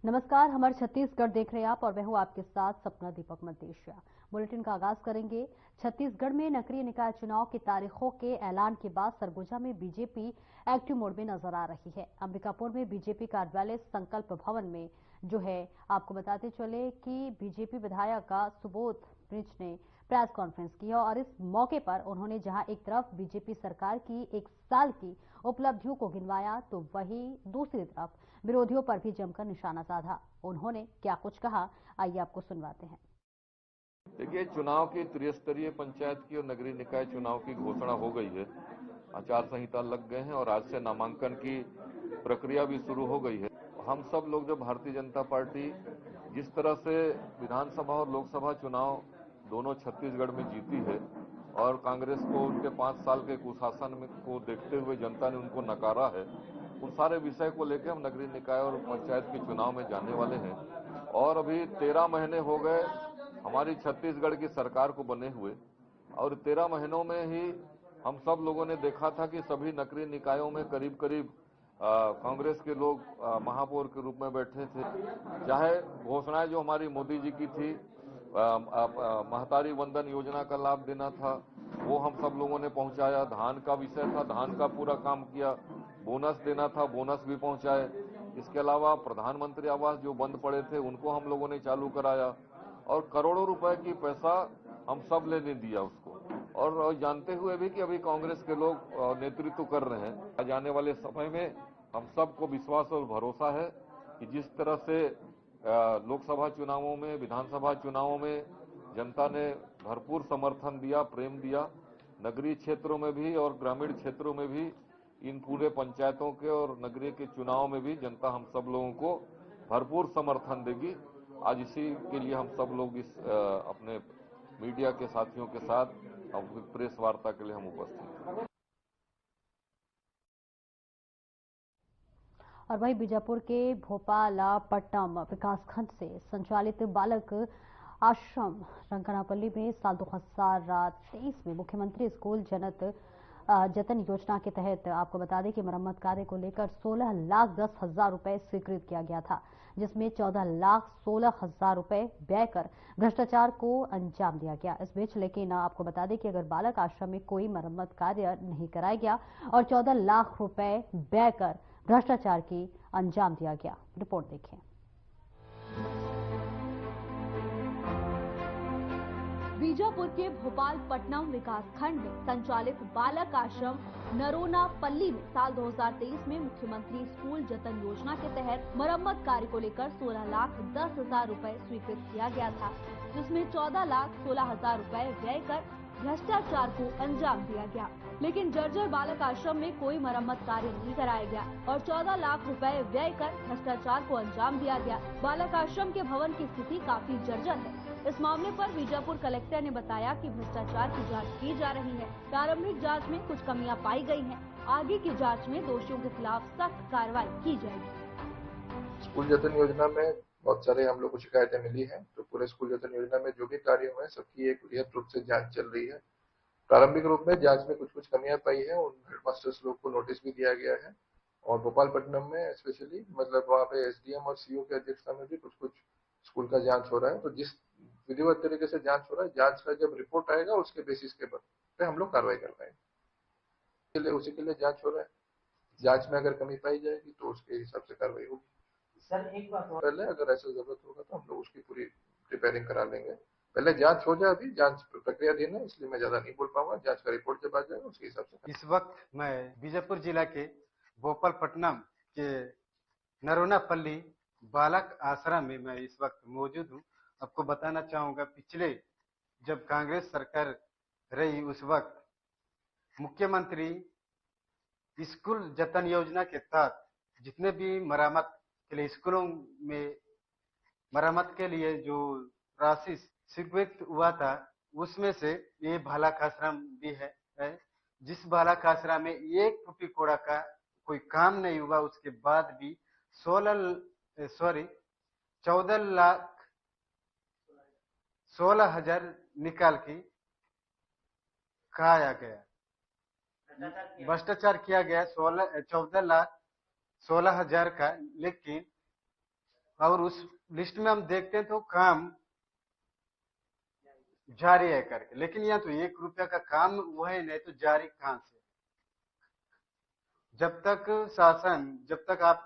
नमस्कार, हमारे छत्तीसगढ़ देख रहे हैं आप और मैं हूं आपके साथ सपना दीपक मदेशिया। बुलेटिन का आगाज करेंगे। छत्तीसगढ़ में नगरीय निकाय चुनाव की तारीखों के ऐलान के बाद सरगुजा में बीजेपी एक्टिव मोड में नजर आ रही है। अंबिकापुर में बीजेपी कार्यालय संकल्प भवन में जो है आपको बताते चले कि बीजेपी विधायक सुबोध ब्रिज ने प्रेस कॉन्फ्रेंस की और इस मौके पर उन्होंने जहां एक तरफ बीजेपी सरकार की 1 साल की उपलब्धियों को गिनवाया तो वहीं दूसरी तरफ विरोधियों पर भी जमकर निशाना साधा। उन्होंने क्या कुछ कहा, आइए आपको सुनवाते हैं। देखिए, चुनाव की त्रिस्तरीय पंचायत की और नगरीय निकाय चुनाव की घोषणा हो गई है। आचार संहिता लग गए हैं और आज से नामांकन की प्रक्रिया भी शुरू हो गई है। हम सब लोग जो भारतीय जनता पार्टी जिस तरह से विधानसभा और लोकसभा चुनाव दोनों छत्तीसगढ़ में जीती है और कांग्रेस को उनके 5 साल के कुशासन को देखते हुए जनता ने उनको नकारा है, उस सारे विषय को लेकर हम नगरीय निकाय और पंचायत के चुनाव में जाने वाले हैं। और अभी 13 महीने हो गए हमारी छत्तीसगढ़ की सरकार को बने हुए, और 13 महीनों में ही हम सब लोगों ने देखा था कि सभी नगरीय निकायों में करीब करीब कांग्रेस के लोग महापौर के रूप में बैठे थे। चाहे घोषणाएं जो हमारी मोदी जी की थी, महतारी वंदन योजना का लाभ देना था, वो हम सब लोगों ने पहुंचाया। धान का विषय था, धान का पूरा काम किया। बोनस देना था, बोनस भी पहुंचाए। इसके अलावा प्रधानमंत्री आवास जो बंद पड़े थे उनको हम लोगों ने चालू कराया और करोड़ों रुपए की पैसा हम सब ने दिया उसको। और जानते हुए भी कि अभी कांग्रेस के लोग नेतृत्व कर रहे हैं, जाने वाले समय में हम सबको विश्वास और भरोसा है कि जिस तरह से लोकसभा चुनावों में, विधानसभा चुनावों में जनता ने भरपूर समर्थन दिया, प्रेम दिया, नगरीय क्षेत्रों में भी और ग्रामीण क्षेत्रों में भी इन पूरे पंचायतों के और नगरीय के चुनाव में भी जनता हम सब लोगों को भरपूर समर्थन देगी। आज इसी के लिए हम सब लोग इस अपने मीडिया के साथियों के साथ प्रेस वार्ता के लिए हम उपस्थित हैं। और वहीं बीजापुर के भोपालपट्टनम विकासखंड से संचालित बालक आश्रम रंगनापल्ली में साल 2023 में मुख्यमंत्री स्कूल जतन योजना के तहत आपको बता दें कि मरम्मत कार्य को लेकर 16,10,000 रुपए स्वीकृत किया गया था, जिसमें 14,16,000 रुपए व्यय कर भ्रष्टाचार को अंजाम दिया गया। इस बीच लेकिन आपको बता दें कि अगर बालक आश्रम में कोई मरम्मत कार्य नहीं कराया गया और 14 लाख रुपए व्यय कर भ्रष्टाचार की अंजाम दिया गया। रिपोर्ट देखिए। बीजापुर के भोपालपट्टनम विकासखंड में संचालित बालक आश्रम नरोनापल्ली में साल 2023 में मुख्यमंत्री स्कूल जतन योजना के तहत मरम्मत कार्य को लेकर 16,10,000 रुपए स्वीकृत किया गया था, जिसमें 14,16,000 रुपए व्यय कर भ्रष्टाचार को अंजाम दिया गया। लेकिन जर्जर बालक आश्रम में कोई मरम्मत कार्य नहीं कराया गया और 14 लाख रुपए व्यय कर भ्रष्टाचार को अंजाम दिया गया। बालक आश्रम के भवन की स्थिति काफी जर्जर है। इस मामले पर बीजापुर कलेक्टर ने बताया कि भ्रष्टाचार की जांच की जा रही है। प्रारंभिक जांच में कुछ कमियां पाई गई हैं। आगे की जांच में दोषियों के खिलाफ सख्त कार्रवाई की जाएगी। स्कूल जतन योजना में बहुत सारे हम लोग को शिकायतें मिली हैं, तो पूरे स्कूल जतन योजना में जो भी कार्य हुए सबकी एक वृहद रूप से जांच चल रही है। प्रारंभिक रूप में जांच में कुछ कमियां पाई है, उन हेडमास्टर्स लोग को नोटिस भी दिया गया है। और भोपालपट्टनम में स्पेशली मतलब वहाँ पे एसडीएम और सीओ की अध्यक्षता में भी कुछ स्कूल का जांच हो रहा है। तो जिस विधिवत तरीके से जांच हो रहा है, जांच का जब रिपोर्ट आएगा उसके बेसिस के पर हम लोग कार्रवाई कर पाएंगे। उसी के लिए जांच हो रहा है। जांच में अगर कमी पाई जाएगी तो उसके हिसाब से कार्रवाई होगी। सर एक बात पहले अगर ऐसा जरूरत होगा तो हम लोग उसकी पूरी रिपेयरिंग करा लेंगे। पहले जांच हो जाए, अभी जांच प्रक्रियाधीन है, इसलिए मैं ज्यादा नहीं बोल पाऊंगा। जांच का रिपोर्ट जब आ जाएगा उसके हिसाब से। इस वक्त मैं बीजापुर जिला के भोपालपट्टनम के नरोनापल्ली बालक आश्रम में मैं इस वक्त मौजूद हूँ। आपको बताना चाहूंगा, पिछले जब कांग्रेस सरकार रही उस वक्त मुख्यमंत्री स्कूल जतन योजना के तहत जितने भी मरम्मत के लिए स्कूलों में मरम्मत के लिए जो राशि स्वीकृत हुआ था, उसमें से ये बालक आश्रम भी है। जिस बालक आश्रम में 1 रुपये कोड़ा का कोई काम नहीं हुआ, उसके बाद भी 14,16,000 निकाल के खाया गया, भ्रष्टाचार किया गया 14,16,000 का। लेकिन और उस लिस्ट में हम देखते हैं तो काम जारी है करके, लेकिन यहाँ तो 1 रुपया का काम हुआ है नहीं तो जारी कहाँ से? जब तक शासन, जब तक आप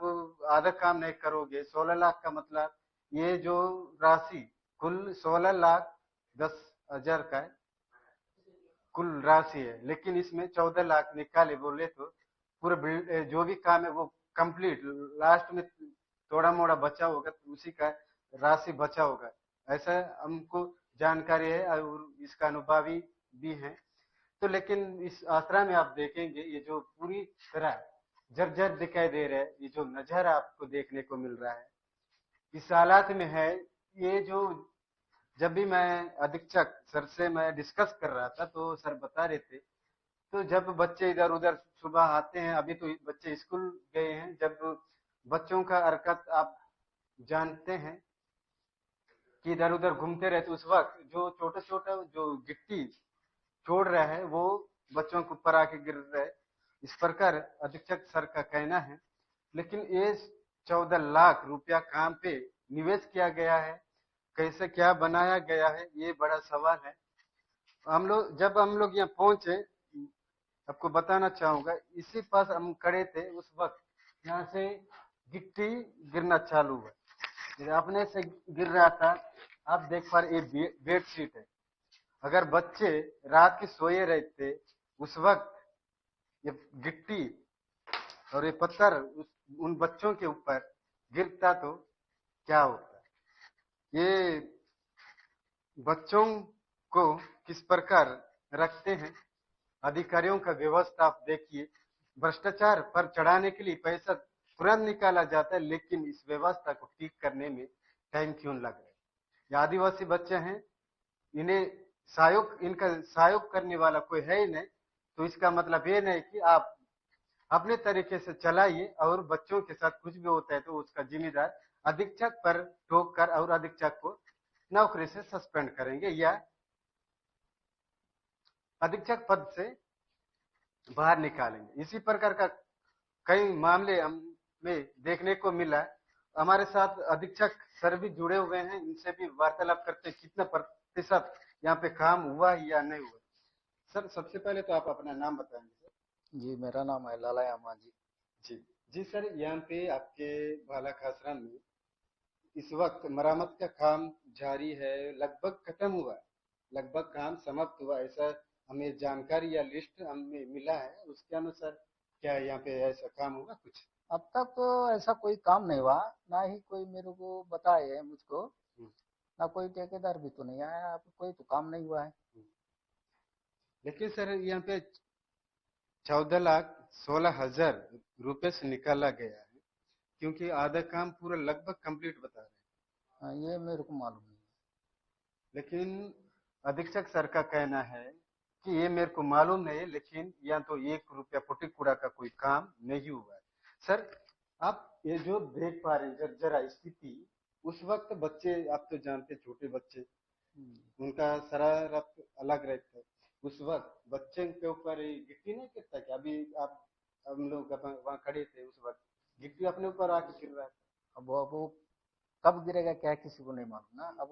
आधा काम नहीं करोगे, 16 लाख का मतलब ये जो राशि कुल 16,10,000 का है कुल राशि है, लेकिन इसमें 14 लाख निकाले बोले तो पूरे जो भी काम है वो कंप्लीट, लास्ट में थोड़ा मोड़ा बचा होगा तो उसी का राशि बचा होगा, ऐसा हमको जानकारी है और इसका अनुभवी भी है। तो लेकिन इस आसरा में आप देखेंगे ये जो पूरी तरह जर्जर दिखाई दे रहा है, ये जो नजर आपको देखने को मिल रहा है इस हालात में है। ये जो जब भी मैं अधीक्षक सर से मैं डिस्कस कर रहा था तो सर बता रहे थे, तो जब बच्चे इधर उधर सुबह आते हैं, अभी तो बच्चे स्कूल गए हैं, जब बच्चों का हरकत आप जानते हैं कि इधर उधर घूमते रहते, उस वक्त जो छोटा छोटा जो गिट्टी छोड़ रहा है वो बच्चों के ऊपर आके गिर रहा है, इस प्रकार अधीक्षक सर का कहना है। लेकिन ये 14 लाख रुपया काम पे निवेश किया गया है, कैसे क्या बनाया गया है ये बड़ा सवाल है। जब हम लोग यहाँ पहुंचे, आपको बताना चाहूंगा, इसी पास हम खड़े थे उस वक्त, यहाँ से गिट्टी गिरना चालू हुआ, अपने से गिर रहा था। आप देख पा रहे ये बेड शीट है, अगर बच्चे रात के सोए रहते उस वक्त ये गिट्टी और ये पत्थर उन बच्चों के ऊपर गिरता तो क्या होता? ये बच्चों को किस प्रकार रखते हैं अधिकारियों का व्यवस्था आप देखिए। भ्रष्टाचार पर चढ़ाने के लिए पैसा तुरंत निकाला जाता है, लेकिन इस व्यवस्था को ठीक करने में टाइम क्यों लग रहा है? ये आदिवासी बच्चे हैं, इन्हें इनका सहयोग करने वाला कोई है ही नहीं, तो इसका मतलब ये नहीं कि आप अपने तरीके से चलाइए और बच्चों के साथ कुछ भी होता है तो उसका जिम्मेदार अधीक्षक पर ठोक कर और अधीक्षक को नौकरी से सस्पेंड करेंगे या अधीक्षक पद से बाहर निकालेंगे। इसी प्रकार का कई मामले हमें देखने को मिला। हमारे साथ अधीक्षक सर भी जुड़े हुए हैं, इनसे भी वार्तालाप करते कितना प्रतिशत यहाँ पे काम हुआ या नहीं हुआ। सर सबसे पहले तो आप अपना नाम बताएंगे सर। जी, मेरा नाम है लाला यामा जी। जी सर, यहाँ पे आपके बालक आश्रम में इस वक्त मरम्मत का काम जारी है, लगभग खत्म हुआ है, लगभग काम समाप्त हुआ, ऐसा हमें जानकारी या लिस्ट हमें मिला है, उसके अनुसार क्या यहाँ पे ऐसा काम हुआ कुछ? अब तक तो ऐसा कोई काम नहीं हुआ, ना ही कोई मेरे को बताए है मुझको, ना कोई ठेकेदार भी तो नहीं आया, अब कोई तो काम नहीं हुआ है। लेकिन सर यहाँ पे 14,16,000 रुपए से निकाला गया है, क्योंकि आधा काम पूरा लगभग कंप्लीट बता रहे हैं। हाँ, ये मेरे को मालूम नहीं। लेकिन अधीक्षक सर का कहना है कि ये मेरे को मालूम नहीं है, लेकिन यहाँ तो 1 रुपया फुटी कूड़ा का कोई काम नहीं हुआ है। सर आप ये जो देख पा रहे हैं जरा स्थिति, उस वक्त बच्चे आप तो जानते छोटे बच्चे, उनका शरारत अलग रहता है, उस वक्त बच्चे के ऊपर गिट्टी नहीं गिरता क्या? अभी आप हम लोग वहाँ खड़े थे उस वक्त गिट्टी अपने ऊपर आके गिर रहा था। अब वो कब गिरेगा क्या किसी को नहीं मालूम ना। अब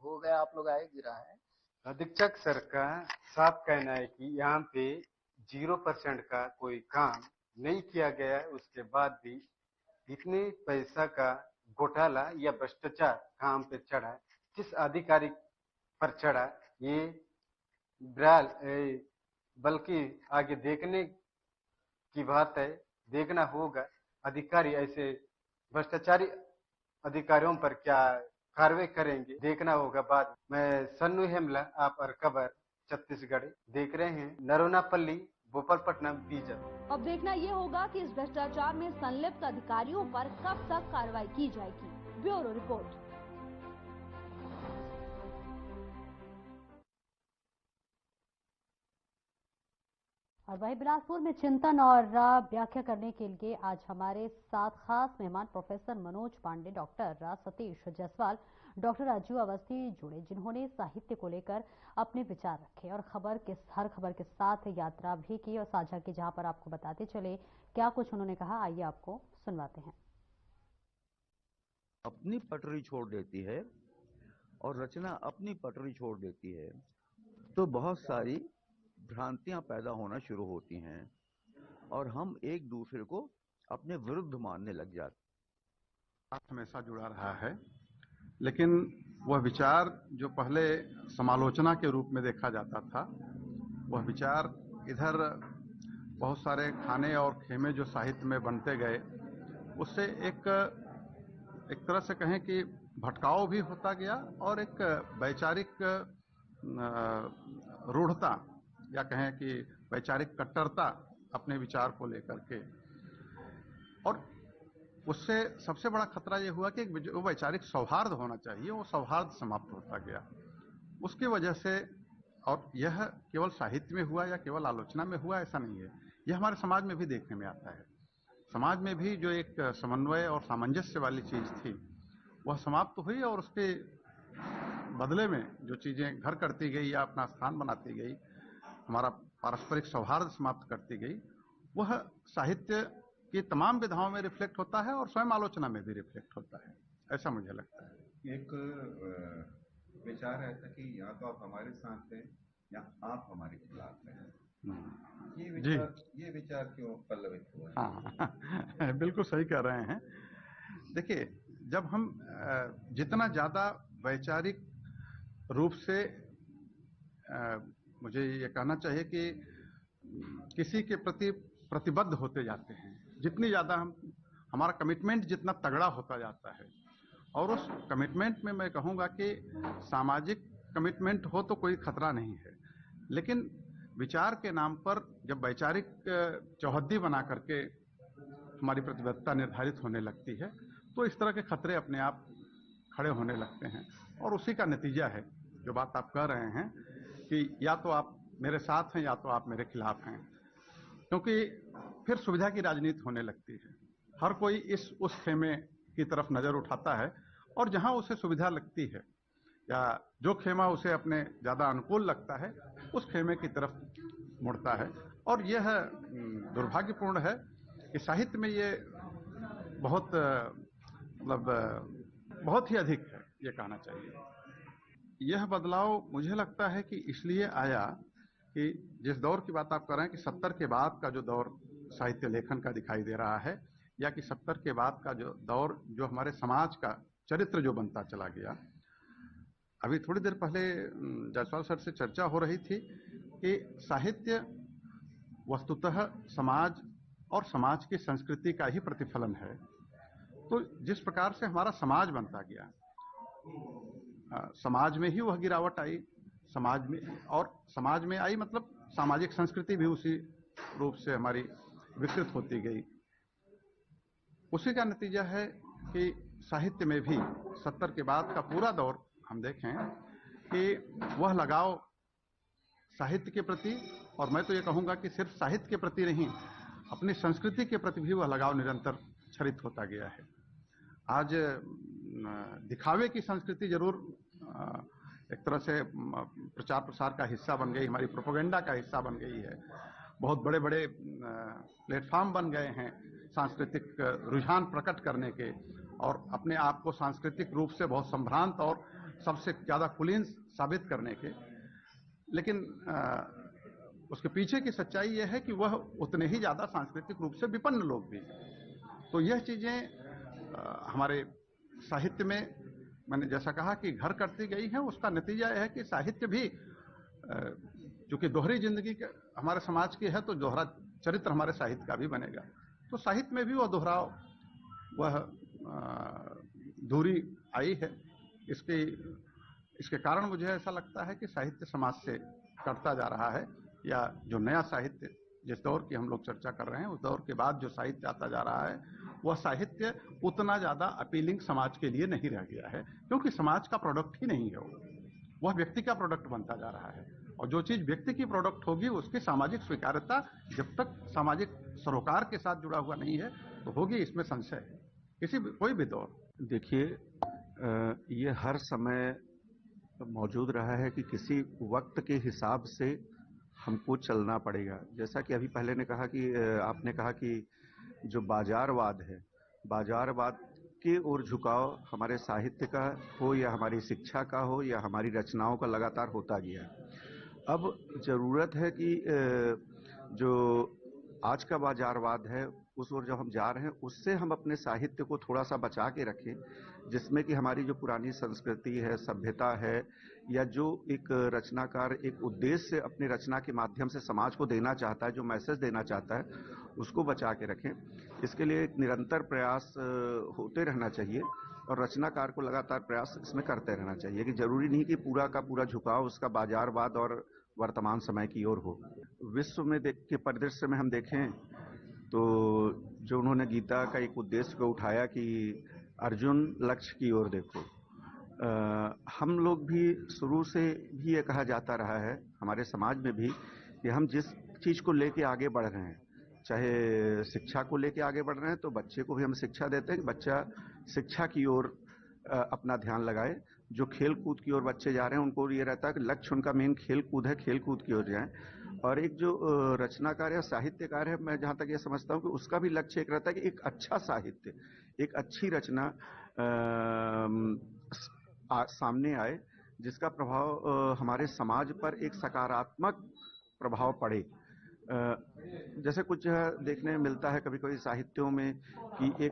हो गया, आप लोग आए, गिरा है। अधीक्षक सर का साफ कहना है कि यहाँ पे 0% का कोई काम नहीं किया गया है, उसके बाद भी इतने पैसा का घोटाला या भ्रष्टाचार काम पे चढ़ा, किस अधिकारी पर चढ़ा ये बल्कि आगे देखने की बात है, देखना होगा अधिकारी ऐसे भ्रष्टाचारी अधिकारियों पर क्या कार्रवाई करेंगे, देखना होगा बाद। मैं सन्नू हेमला, आप और खबर छत्तीसगढ़ देख रहे हैं, नरोनापल्ली, भोपालपट्टनम, बीजापुर। अब देखना ये होगा कि इस भ्रष्टाचार में संलिप्त अधिकारियों पर कब तक कार्रवाई की जाएगी। Bureau report. और वहीं बिलासपुर में चिंतन और व्याख्या करने के लिए आज हमारे साथ खास मेहमान professor Manoj Pandey, doctor Satish Jaiswal, doctor Raju Awasthi जुड़े, जिन्होंने साहित्य को लेकर अपने विचार रखे और हर खबर के साथ यात्रा भी की और साझा की, जहां पर आपको बताते चले क्या कुछ उन्होंने कहा। आइए आपको सुनवाते हैं। अपनी पटरी छोड़ देती है और रचना अपनी पटरी छोड़ देती है तो बहुत सारी भ्रांतियां पैदा होना शुरू होती हैं और हम एक दूसरे को अपने विरुद्ध मानने लग जाते हैं। हमेशा जुड़ा रहा है, लेकिन वह विचार जो पहले समालोचना के रूप में देखा जाता था, वह विचार इधर बहुत सारे खाने और खेमे जो साहित्य में बनते गए, उससे एक तरह से कहें कि भटकाव भी होता गया और एक वैचारिक रूढ़ता या कहें कि वैचारिक कट्टरता अपने विचार को लेकर के, और उससे सबसे बड़ा खतरा यह हुआ कि जो वैचारिक सौहार्द होना चाहिए वो सौहार्द समाप्त होता गया। उसकी वजह से, और यह केवल साहित्य में हुआ या केवल आलोचना में हुआ ऐसा नहीं है, यह हमारे समाज में भी देखने में आता है। समाज में भी जो एक समन्वय और सामंजस्य वाली चीज थी वह समाप्त हुई और उसके बदले में जो चीजें घर करती गई या अपना स्थान बनाती गई, हमारा पारस्परिक सौहार्द समाप्त करती गई, वह साहित्य की तमाम विधाओं में रिफ्लेक्ट होता है और स्वयं आलोचना में भी रिफ्लेक्ट होता है, ऐसा मुझे लगता है। एक विचार है था कि या तो आप हमारे साथ हैं या आप हमारे खिलाफ हैं। ये विचार क्यों पल्लवित हुआ? हाँ, बिल्कुल सही कह रहे हैं। देखिए, जब हम जितना ज्यादा वैचारिक रूप से मुझे ये कहना चाहिए कि किसी के प्रति प्रतिबद्ध होते जाते हैं, जितनी ज्यादा हमारा कमिटमेंट जितना तगड़ा होता जाता है, और उस कमिटमेंट में मैं कहूँगा कि सामाजिक कमिटमेंट हो तो कोई खतरा नहीं है, लेकिन विचार के नाम पर जब वैचारिक चौहद्दी बना करके हमारी प्रतिबद्धता निर्धारित होने लगती है तो इस तरह के खतरे अपने आप खड़े होने लगते हैं। और उसी का नतीजा है जो बात आप कह रहे हैं कि या तो आप मेरे साथ हैं या तो आप मेरे खिलाफ हैं, क्योंकि फिर सुविधा की राजनीति होने लगती है। हर कोई उस खेमे की तरफ नजर उठाता है और जहां उसे सुविधा लगती है या जो खेमा उसे अपने ज्यादा अनुकूल लगता है उस खेमे की तरफ मुड़ता है। और यह दुर्भाग्यपूर्ण है कि साहित्य में ये बहुत बहुत ही अधिक है, ये कहना चाहिए। यह बदलाव मुझे लगता है कि इसलिए आया कि जिस दौर की बात आप कर रहे हैं कि 70 के बाद का जो दौर साहित्य लेखन का दिखाई दे रहा है, या कि 70 के बाद का जो दौर जो हमारे समाज का चरित्र जो बनता चला गया। अभी थोड़ी देर पहले जायसवाल सर से चर्चा हो रही थी कि साहित्य वस्तुतः समाज और समाज की संस्कृति का ही प्रतिफलन है। तो जिस प्रकार से हमारा समाज बनता गया, समाज में ही वह गिरावट आई, समाज में, और समाज में आई मतलब सामाजिक संस्कृति भी उसी रूप से हमारी विकृत होती गई। उसी का नतीजा है कि साहित्य में भी 70 के बाद का पूरा दौर हम देखें कि वह लगाव साहित्य के प्रति, और मैं तो ये कहूंगा कि सिर्फ साहित्य के प्रति नहीं, अपनी संस्कृति के प्रति भी वह लगाव निरंतर क्षरित होता गया है। आज दिखावे की संस्कृति जरूर एक तरह से प्रचार प्रसार का हिस्सा बन गई, हमारी प्रोपेगेंडा का हिस्सा बन गई है। बहुत बड़े बड़े प्लेटफॉर्म बन गए हैं सांस्कृतिक रुझान प्रकट करने के और अपने आप को सांस्कृतिक रूप से बहुत संभ्रांत और सबसे ज्यादा कुलीन साबित करने के। लेकिन उसके पीछे की सच्चाई यह है कि वह उतने ही ज्यादा सांस्कृतिक रूप से विपन्न लोग भी। तो यह चीजें हमारे साहित्य में, मैंने जैसा कहा कि घर करती गई है, उसका नतीजा यह है कि साहित्य भी, चूंकि दोहरी जिंदगी हमारे समाज की है तो दोहरा चरित्र हमारे साहित्य का भी बनेगा। तो साहित्य में भी वह दोहराव, वह दूरी आई है। इसके कारण मुझे ऐसा लगता है कि साहित्य समाज से कटता जा रहा है, या जो नया साहित्य जिस दौर की हम लोग चर्चा कर रहे हैं उस दौर के बाद जो साहित्य आता जा रहा है वह साहित्य उतना ज्यादा अपीलिंग समाज के लिए नहीं रह गया है, क्योंकि समाज का प्रोडक्ट ही नहीं है, वह व्यक्ति का प्रोडक्ट बनता जा रहा है। और जो चीज व्यक्ति की प्रोडक्ट होगी उसकी सामाजिक स्वीकार्यता जब तक सामाजिक सरोकार के साथ जुड़ा हुआ नहीं है तो होगी, इसमें संशय है। कोई भी दौर देखिए, ये हर समय मौजूद रहा है कि किसी वक्त के हिसाब से हमको चलना पड़ेगा। जैसा कि अभी पहले ने कहा कि आपने कहा कि जो बाजारवाद है, बाजारवाद के ओर झुकाव हमारे साहित्य का हो या हमारी शिक्षा का हो या हमारी रचनाओं का लगातार होता गया। अब जरूरत है कि जो आज का बाजारवाद है उस ओर जब हम जा रहे हैं उससे हम अपने साहित्य को थोड़ा सा बचा के रखें, जिसमें कि हमारी जो पुरानी संस्कृति है, सभ्यता है, या जो एक रचनाकार एक उद्देश्य अपनी रचना के माध्यम से समाज को देना चाहता है, जो मैसेज देना चाहता है, उसको बचा के रखें। इसके लिए एक निरंतर प्रयास होते रहना चाहिए और रचनाकार को लगातार प्रयास इसमें करते रहना चाहिए कि जरूरी नहीं कि पूरा का पूरा झुकाव उसका बाजारवाद और वर्तमान समय की ओर हो। विश्व में के परिदृश्य में हम देखें तो जो उन्होंने गीता का एक उद्देश्य को उठाया कि अर्जुन लक्ष्य की ओर देखो, हम लोग भी शुरू से भी ये कहा जाता रहा है हमारे समाज में भी कि हम जिस चीज को लेके आगे बढ़ रहे हैं, चाहे शिक्षा को लेके आगे बढ़ रहे हैं तो बच्चे को भी हम शिक्षा देते हैं कि बच्चा शिक्षा की ओर अपना ध्यान लगाए। जो खेल कूद की ओर बच्चे जा रहे हैं उनको ये रहता है कि लक्ष्य उनका मेन खेल कूद है, खेल कूद की ओर जाएं। और एक जो रचनाकार या साहित्यकार है, मैं जहां तक ये समझता हूं कि उसका भी लक्ष्य एक रहता है कि एक अच्छा साहित्य, एक अच्छी रचना सामने आए जिसका प्रभाव हमारे समाज पर एक सकारात्मक प्रभाव पड़े। जैसे कुछ देखने में मिलता है कभी कभी साहित्यों में कि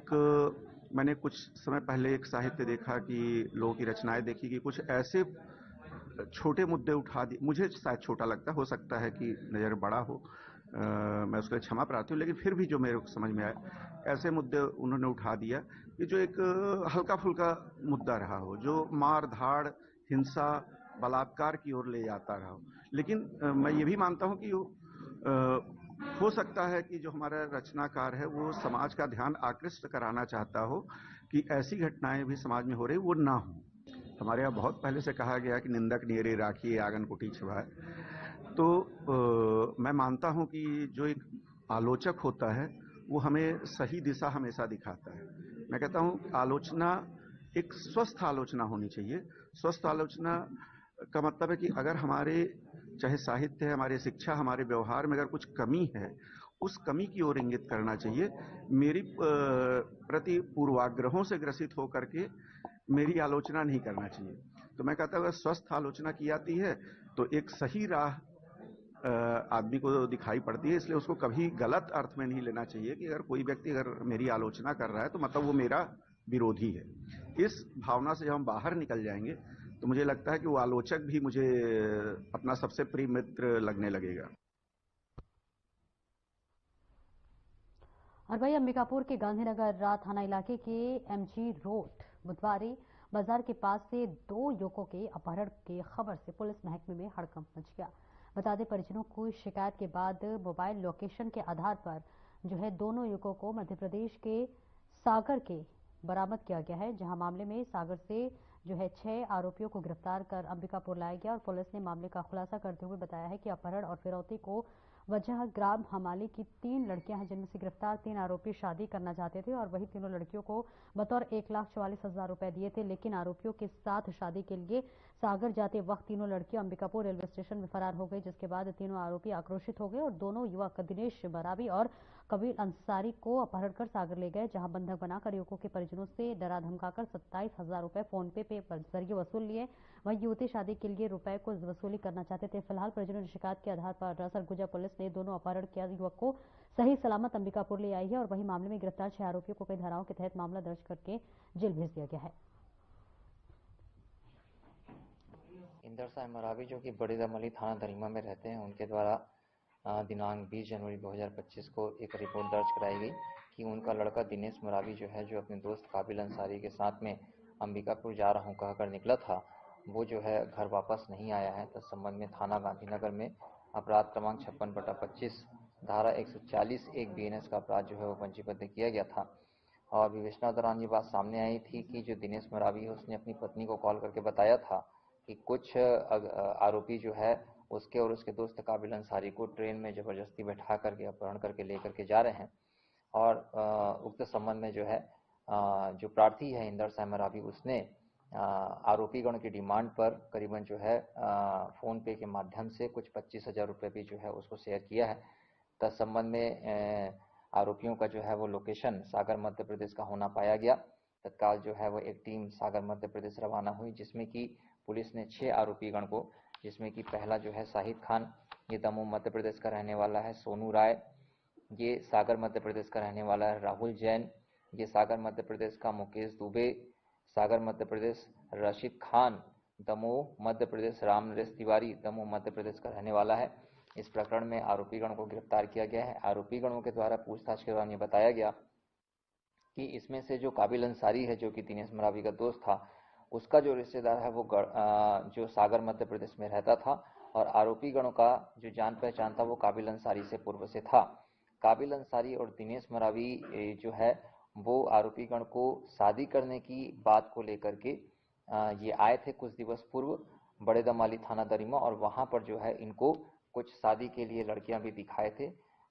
मैंने कुछ समय पहले एक साहित्य देखा कि लोगों की रचनाएं देखी कि कुछ ऐसे छोटे मुद्दे उठा दिए, मुझे शायद छोटा लगता, हो सकता है कि नजर बड़ा हो, मैं उसके लिए क्षमा प्रार्थी हूँ, लेकिन फिर भी जो मेरे को समझ में आया ऐसे मुद्दे उन्होंने उठा दिया कि जो एक हल्का फुल्का मुद्दा रहा हो, जो मार धाड़, हिंसा, बलात्कार की ओर ले जाता रहा हो। लेकिन मैं ये भी मानता हूँ कि हो सकता है कि जो हमारा रचनाकार है वो समाज का ध्यान आकृष्ट कराना चाहता हो कि ऐसी घटनाएं भी समाज में हो रही वो ना हो। हमारे यहाँ बहुत पहले से कहा गया कि निंदक नियरे राखिए आंगन कुटी छिपाए। तो मैं मानता हूं कि जो एक आलोचक होता है वो हमें सही दिशा हमेशा दिखाता है। मैं कहता हूं आलोचना एक स्वस्थ आलोचना होनी चाहिए। स्वस्थ आलोचना का मतलब है कि अगर हमारे चाहे साहित्य है, हमारे शिक्षा, हमारे व्यवहार में अगर कुछ कमी है उस कमी की ओर इंगित करना चाहिए। मेरी प्रति पूर्वाग्रहों से ग्रसित होकर के मेरी आलोचना नहीं करना चाहिए। तो मैं कहता हूं अगर स्वस्थ आलोचना की जाती है तो एक सही राह आदमी को दिखाई पड़ती है, इसलिए उसको कभी गलत अर्थ में नहीं लेना चाहिए कि अगर कोई व्यक्ति अगर मेरी आलोचना कर रहा है तो मतलब वो मेरा विरोधी है। इस भावना से जब हम बाहर निकल जाएंगे तो मुझे लगता है कि वो आलोचक भी मुझे अपना सबसे प्रिय मित्र लगने लगेगा। और वही अंबिकापुर के गांधीनगर थाना इलाके के एमजी रोड बुधवारी बाजार के पास से 2 युवकों के अपहरण की खबर से पुलिस महकमे में हड़कंप मच गया। बता दें परिजनों को शिकायत के बाद मोबाइल लोकेशन के आधार पर जो है दोनों युवकों को मध्य प्रदेश के सागर के बरामद किया गया है, जहां मामले में सागर से जो है 6 आरोपियों को गिरफ्तार कर अंबिकापुर लाया गया। और पुलिस ने मामले का खुलासा करते हुए बताया है कि अपहरण और फिरौती को वजह ग्राम हमाली की 3 लड़कियां हैं, जिनमें से गिरफ्तार 3 आरोपी शादी करना चाहते थे और वही तीनों लड़कियों को बतौर 1,44,000 रुपए दिए थे। लेकिन आरोपियों के साथ शादी के लिए सागर जाते वक्त तीनों लड़कियां अंबिकापुर रेलवे स्टेशन में फरार हो गई, जिसके बाद तीनों आरोपी आक्रोशित हो गए और दोनों युवक दिनेश बराबी और कबीर अंसारी को अपहरण कर सागर ले गए, जहां बंधक बनाकर युवकों के परिजनों से डरा धमकाकर 27,000 रुपए फोन पे जरिए वसूल लिए। वहीं युवती शादी के लिए रुपए को वसूली करना चाहते थे। फिलहाल परिजनों की शिकायत के आधार पर सरगुजा पुलिस ने दोनों अपहरण किया युवक को सही सलामत अंबिकापुर ले आई है और वही मामले में गिरफ्तार 6 आरोपियों को कई धाराओं के तहत मामला दर्ज करके जेल भेज दिया गया है। इंदर साहब मरावी जो कि बड़ी दमली थाना दरिमा में रहते हैं, उनके द्वारा दिनांक 20 जनवरी 2025 को एक रिपोर्ट दर्ज कराई गई कि उनका लड़का दिनेश मरावी जो है, जो अपने दोस्त काबिल अंसारी के साथ में अंबिकापुर जा रहा हूं कहकर निकला था, वो जो है घर वापस नहीं आया है। तो संबंध में थाना गांधीनगर में अपराध क्रमांक 56/25 धारा 140(1) BNS का अपराध जो है वो पंजीबद्ध किया गया था। और विवेचना दौरान ये बात सामने आई थी कि जो दिनेश मरावी है उसने अपनी पत्नी को कॉल करके बताया था कि कुछ आरोपी जो है उसके और उसके दोस्त काबिल अंसारी को ट्रेन में जबरदस्ती बैठा करके अपहरण करके लेकर के जा रहे हैं। और उक्त संबंध में जो है जो प्रार्थी है इंदर साहब मरावी, उसने आरोपीगण की डिमांड पर करीबन जो है फोन पे के माध्यम से कुछ 25,000 रुपये भी जो है उसको शेयर किया है। तत्संबंध में आरोपियों का जो है वो लोकेशन सागर मध्य प्रदेश का होना पाया गया तत्काल जो है वो एक टीम सागर मध्य प्रदेश रवाना हुई, जिसमें कि पुलिस ने 6 आरोपीगण को, जिसमें कि पहला जो है शाहिद खान, ये दमोह मध्य प्रदेश का रहने वाला है, सोनू राय ये सागर मध्य प्रदेश का रहने वाला है, राहुल जैन ये सागर मध्य प्रदेश का, मुकेश दुबे सागर मध्य प्रदेश, रशीद खान दमोह मध्य प्रदेश, राम नरेश तिवारी दमोह मध्य प्रदेश का रहने वाला है। इस प्रकरण में आरोपीगण को गिरफ्तार किया गया है। आरोपीगणों के द्वारा पूछताछ के दौरान ये बताया गया कि इसमें से जो काबिल अंसारी है, जो कि दिनेश मरावी का दोस्त था, उसका जो रिश्तेदार है वो जो सागर मध्य प्रदेश में रहता था, और आरोपी गणों का जो जान पहचान था वो काबिल अंसारी से पूर्व से था। काबिल अंसारी और दिनेश मरावी जो है वो आरोपी गण को शादी करने की बात को लेकर के ये आए थे कुछ दिवस पूर्व बड़े दमाली थाना दरिमा, और वहां पर जो है इनको कुछ शादी के लिए लड़कियां भी दिखाए थे।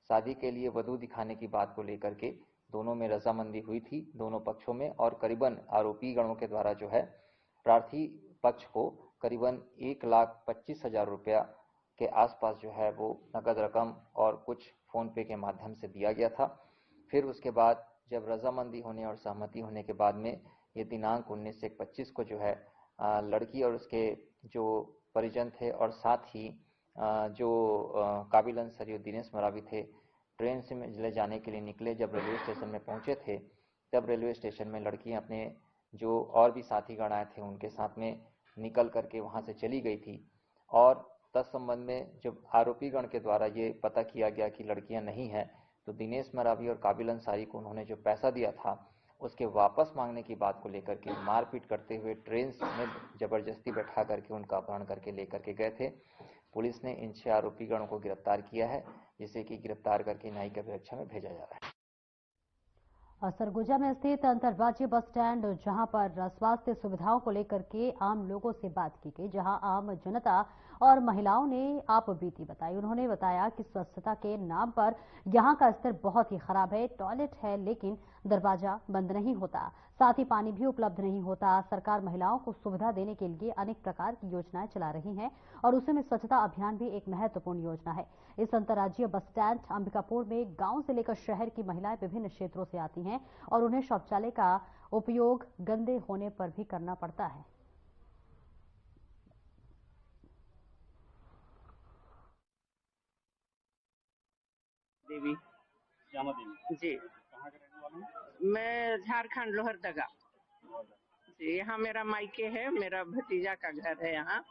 शादी के लिए वधू दिखाने की बात को लेकर के दोनों में रजामंदी हुई थी, दोनों पक्षों में, और करीबन आरोपी गणों के द्वारा जो है प्रार्थी पक्ष को करीबन 1,25,000 रुपया के आसपास जो है वो नकद रकम और कुछ फोन पे के माध्यम से दिया गया था। फिर उसके बाद जब रजामंदी होने और सहमति होने के बाद में ये दिनांक 19 से 25 को जो है लड़की और उसके जो परिजन थे और साथ ही जो काबिल अंसारी और दिनेश मरावी थे ट्रेन से ले जाने के लिए निकले। जब रेलवे स्टेशन में पहुंचे थे तब रेलवे स्टेशन में लड़कियां अपने जो और भी साथी गण आए थे उनके साथ में निकल करके वहां से चली गई थी, और तत्संबंध में जब आरोपी गण के द्वारा ये पता किया गया कि लड़कियां नहीं हैं, तो दिनेश मरावी और काबिल अंसारी को उन्होंने जो पैसा दिया था उसके वापस मांगने की बात को लेकर के मारपीट करते हुए ट्रेन में जबरदस्ती बैठा करके उनका अपहरण करके लेकर के गए थे। पुलिस ने इन 6 आरोपी गणों को गिरफ्तार किया है, जिसे कि गिरफ्तार करके न्यायिक अभिरक्षा में भेजा जा रहा है। और सरगुजा में स्थित अंतर्राज्यीय बस स्टैंड, जहां पर स्वास्थ्य सुविधाओं को लेकर के आम लोगों से बात की गई, जहां आम जनता और महिलाओं ने आप बीती बताई। उन्होंने बताया कि स्वच्छता के नाम पर यहां का स्तर बहुत ही खराब है। टॉयलेट है लेकिन दरवाजा बंद नहीं होता, साथ ही पानी भी उपलब्ध नहीं होता। सरकार महिलाओं को सुविधा देने के लिए अनेक प्रकार की योजनाएं चला रही है और उसी में स्वच्छता अभियान भी एक महत्वपूर्ण योजना है। इस अंतर्राज्यीय बस स्टैंड अंबिकापुर में गांव से लेकर शहर की महिलाएं विभिन्न क्षेत्रों से आती हैं और उन्हें शौचालय का उपयोग गंदे होने पर भी करना पड़ता है। देवी श्यामा देवी जी, कहाँ के रहने वाले हैं? मैं झारखंड लोहरदगा जी। यहाँ मेरा मायके है, मेरा भतीजा का घर है यहाँ।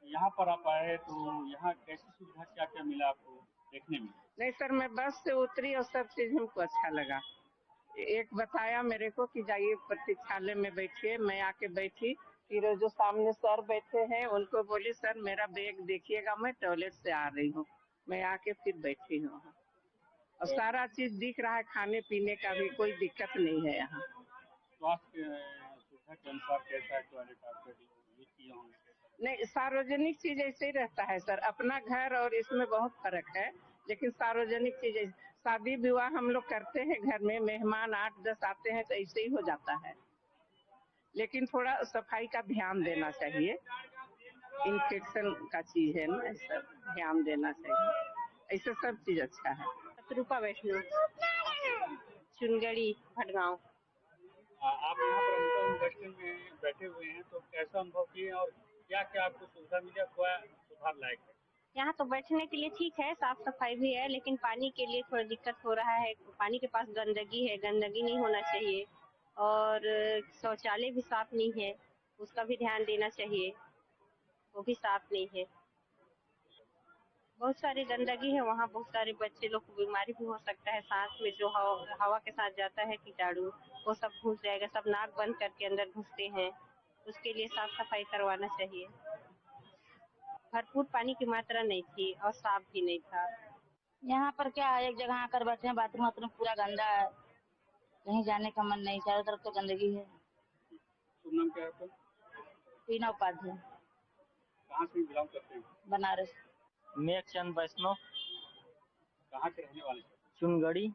यहाँ पर आप आए तो यहाँ कैसी सुविधा क्या क्या मिला आपको देखने में? नहीं सर, मैं बस से उतरी और सब चीज हमको अच्छा लगा। एक बताया मेरे को कि जाइए प्रतीक्षालय में बैठिए, मैं आके बैठी। फिर जो सामने सर बैठे हैं उनको बोली सर मेरा बैग देखिएगा, मैं टॉयलेट से आ रही हूँ। मैं आके फिर बैठी हूँ वहाँ, और सारा चीज दिख रहा है, खाने पीने का भी कोई दिक्कत नहीं है यहाँ। स्वास्थ्य सुविधा के अनुसार कैसा है टॉयलेट आपके यूज किए होंगे? नहीं, सार्वजनिक चीज ऐसे ही रहता है सर, अपना घर और इसमें बहुत फर्क है। लेकिन सार्वजनिक चीज, शादी विवाह हम लोग करते हैं घर में, मेहमान 8-10 आते हैं तो ऐसे ही हो जाता है। लेकिन थोड़ा सफाई का ध्यान देना चाहिए, इन्फेक्शन का चीज है ना, सर ध्यान देना चाहिए। ऐसे सब चीज अच्छा है। रूपा वैष्णो, चुनगड़ी, भटगांव। आप यहाँ पर बस स्टैंड में बैठे हुए हैं तो कैसा अनुभव किए और क्या क्या आपको सुविधा मिली, क्या सुधार लायक है? यहाँ तो बैठने के लिए ठीक है, साफ सफाई भी है, लेकिन पानी के लिए थोड़ा दिक्कत हो रहा है। पानी के पास गंदगी है, गंदगी नहीं होना चाहिए, और शौचालय भी साफ नहीं है, उसका भी ध्यान देना चाहिए, वो भी साफ नहीं है। बहुत सारी गंदगी है वहाँ, बहुत सारे बच्चे लोग को बीमारी भी हो सकता है। सांस में जो हवा के साथ जाता है कीटाणु, वो सब घुस जाएगा। सब नाक बंद करके अंदर घुसते हैं, उसके लिए साफ सफाई करवाना चाहिए। भरपूर पानी की मात्रा नहीं थी और साफ भी नहीं था। यहाँ पर क्या है, एक जगह आकर बैठे हैं, बाथरूम वाथरूम पूरा गंदा है, कहीं जाने का मन नहीं, चारों तरफ तो गंदगी है। नाम क्या है आपका? टीना उपाध्याय। कहाँ से बिलोंग करते हैं? बनारस। मेघचंद वैष्णव। कहाँ के रहने वाले? चुनगड़ी।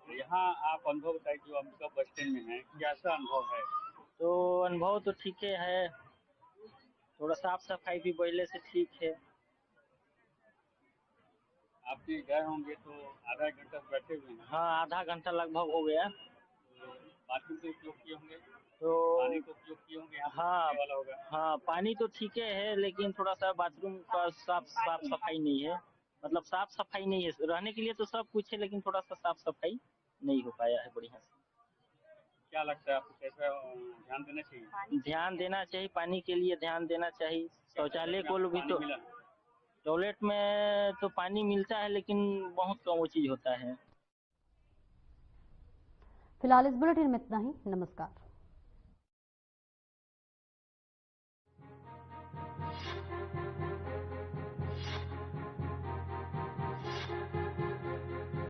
यहाँ आप अनुभव बताइए, जो अंबिका बस स्टैंड में है, कैसा अनुभव है? तो अनुभव तो ठीक है, थोड़ा साफ सफाई भी पहले से ठीक है। आप भी गए होंगे तो आधा घंटा बैठे हुए हैं? हाँ, आधा घंटा लगभग हो गया। बाथरूम के उपयोग किए होंगे, तो पानी का उपयोग किए होंगे, यहाँ हाँ वाला होगा। हाँ, पानी तो ठीक है, लेकिन थोड़ा सा बाथरूम का साफ सफाई नहीं है। मतलब साफ सफाई नहीं है, रहने के लिए तो सब कुछ है, लेकिन थोड़ा सा साफ सफाई नहीं हो पाया है बढ़िया से। क्या लगता है आपको, कैसा ध्यान देना चाहिए? ध्यान देना चाहिए, पानी के लिए ध्यान देना चाहिए। शौचालय को भी तो, टॉयलेट में तो पानी मिलता है, लेकिन बहुत कम वो चीज होता है। फिलहाल इस बुलेटिन में इतना ही। नमस्कार।